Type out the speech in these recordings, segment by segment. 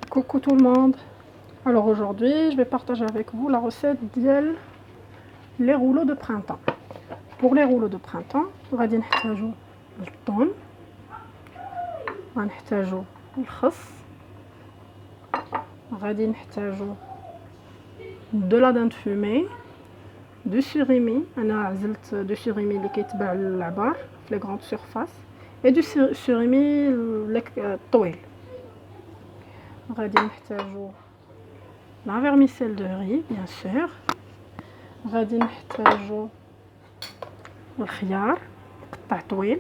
Coucou tout le monde. Alors aujourd'hui, je vais partager avec vous la recette les rouleaux de printemps. Pour les rouleaux de printemps, غادي نحتاجو الثوم، غنحتاجو الخس، غادي نحتاجو de la dinde fumée، du surimi، انا عزلت du surimi اللي كيتباع للعبار في لي غروند سيرفاس، et du surimi الطويل. غادي نحتاجو la vermicelle de riz bien sûr، غادي نحتاجو الخيار مقطع طويل،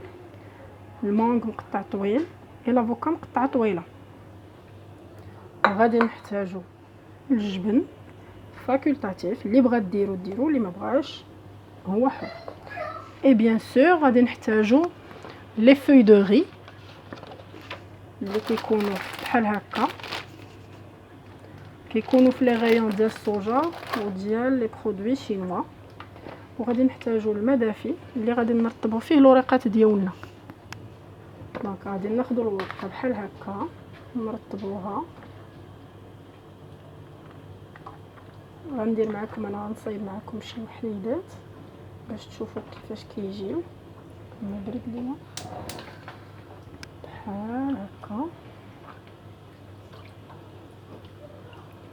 المانغ مقطع طويل، et لافوكا مقطعه طويله. غادي نحتاجو الجبن فاكولتاتيف، اللي بغا ديرو اللي ما بغاش هو حر. et bien sûr غادي نحتاجو لي فوي دو ري اللي كيكونوا بحال هكا، كيكونوا في لي غايون ديال الصوجا وديال لي برودوي شينوا. وغادي نحتاجو الماء دافي اللي غادي نرطبو فيه الورقات ديالنا. دونك غادي ناخذ الورقه بحال هكا نرطبوها. غندير معكم انا غنصايب معكم شي وحيدات باش تشوفوا كيفاش كيجيو. ما برد لينا بحال هكا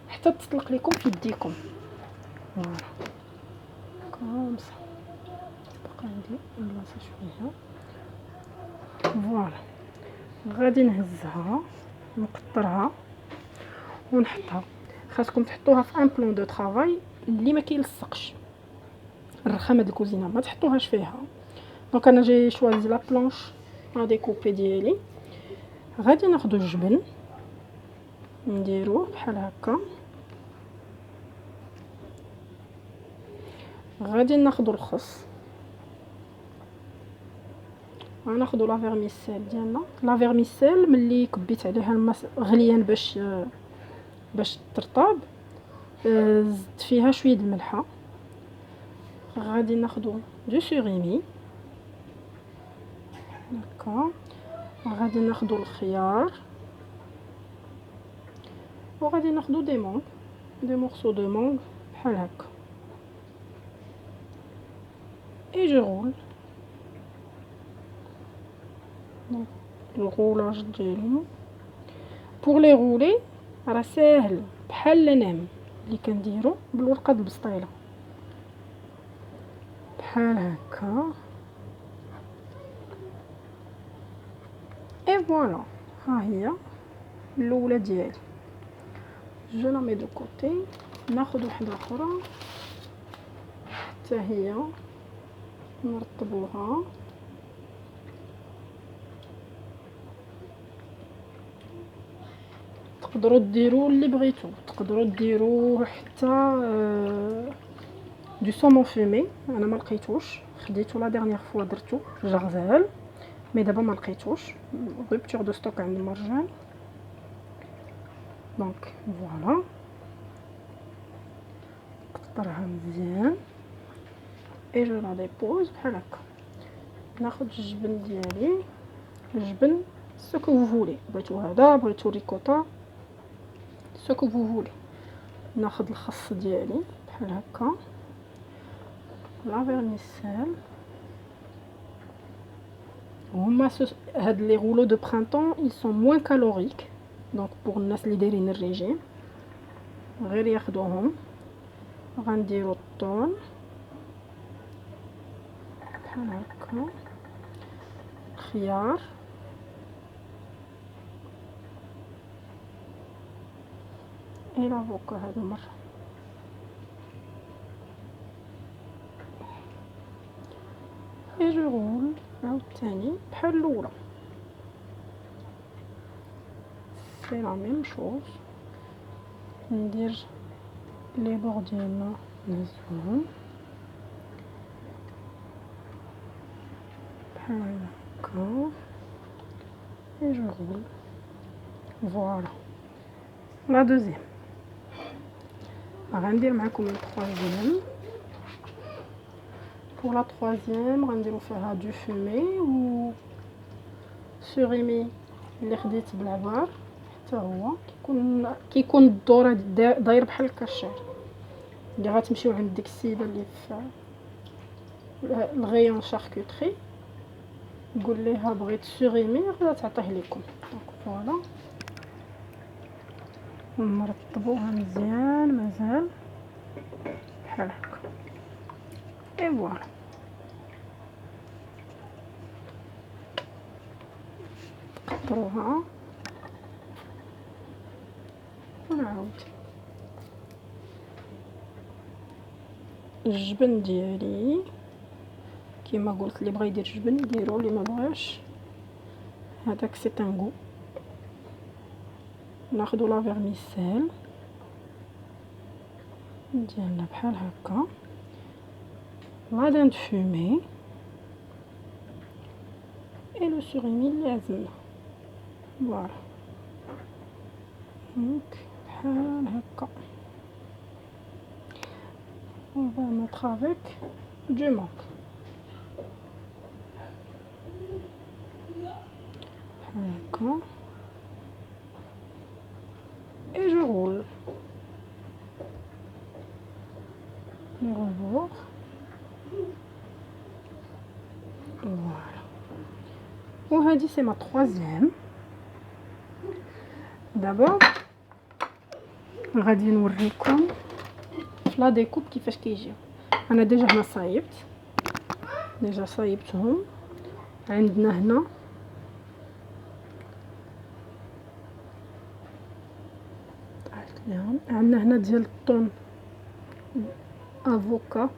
حتى تطلق لكم في يديكم. فوالا كومسا بقى عندي بلاصه شويه. فوالا غادي نهزها نقطرها ونحطها. خاصكم تحطوها في ان بلون دو طرافاي اللي ما كيلصقش. الرخامه د الكوزينه ما تحطوهاش فيها. دونك انا جاي شوازي لا بلونش ا ديكوبي ديالي. غادي ناخذ الجبن نديروه بحال هكا. غادي ناخذ الخس، غناخذ لا فيرميسيل ديالنا. لا فيرميسيل ملي كبيت عليها الماء غليان باش ترطب، زدت فيها شويه الملحه. غادي ناخذ دو سوريمي هكا. غادي ناخذ الخيار وغادي ناخذ دي مورسو دو مونغ بحال هكا. et je roule le roulage ديالهم. pour les rouler راه ساهل بحال النعم اللي كنديروا بالورقه د البسطيله بحال هكا. et voilà ها هي الاولى ديالي. جو لا مي دو كوتي. ناخذ وحده اخرى حتى هي نرطبوها. تقدروا ديروا اللي بغيتو، تقدروا ديروا حتى دو سومون فومي. انا ما لقيتوش، خديتو لا ديرنيير فوا درتو جا غزال مي دابا ما لقيتوش، روبتور دو ستوك عند المرجان. دونك فوالا قطرها مزيان et je la dépose بحال هكا. ناخذ الجبن ديالي، الجبن سو كو فو فولي، بغيتو هذا بغيتو ريكوتا سو كو فو فولي. ناخذ الخس ديالي بحال هكا، لا فيرميسيل. هما هاد لي غولو دو برينتون ils sont moins caloriques، دونك بوغ الناس اللي دايرين الريجيم غير ياخذوهم. غنديرو الثوم بحال هكا، خيار، اي لافوكا هاد المره. اي جو رول عاوتاني بحال الاولى سي لا ميم شوز. ندير لي بور ديالنا نهزوهم بحال هكا اي جو رول. فوالا لا دوزيام غندير معكم التروازيام. pour la troisième غنديرو فيها دو فومي و سوريمي اللي خديت بالعبار حتى هو كيكون الدور داير بحال الكاشير اللي غتمشيو عند ديك السيده اللي في الغيون شاركوتري، قول ليها بغيت سوريمي غادا تعطيه لكم. دونك فوالا نرطبوها مزيان مازال بحال هكا اي فوالا. نقطروها ونعاود الجبن ديالي كيما قلت، اللي بغى يدير جبن يديرو، اللي ما بغاش هذاك سي طانغو. ناخذ لا فيرميسيل ديالنا بحال هكا، لا دان فومي اي لو سوريمي اللي عزلنا فوالا هاك بحال هكا. on va mettre avec du mangue هكا et je roule le rebord voilà. وهذه سي ما troisième. دابا غادي نوريكم لا ديكوب كيفاش كيجيو. انا ديجا هنا صايبتهم. عندنا هنا عندنا هنا ديال الطون افوكا،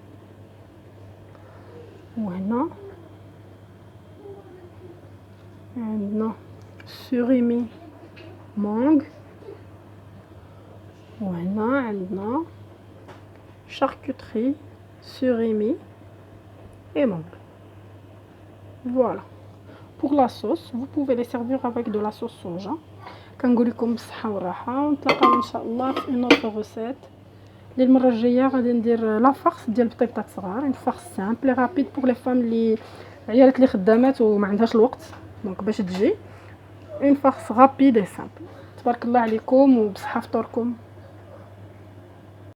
وهنا عندنا سوريمي مانغ، وهنا عندنا charcuterie surimi et mangue. Voilà. Pour la sauce, vous pouvez les servir avec de la sauce soja. كنقول لكم بالصحه والراحه، ونتلاقاو ان شاء الله في une autre recette. للمره الجايه غادي ندير لا فارس ديال البطيطات صغار، اون فارس سامبل رابيد بور لي فام اللي عيالات اللي خدامات وما عندهاش الوقت، دونك باش تجي اون فارس رابيد اي سامبل. تبارك الله عليكم وبصحه فطوركم.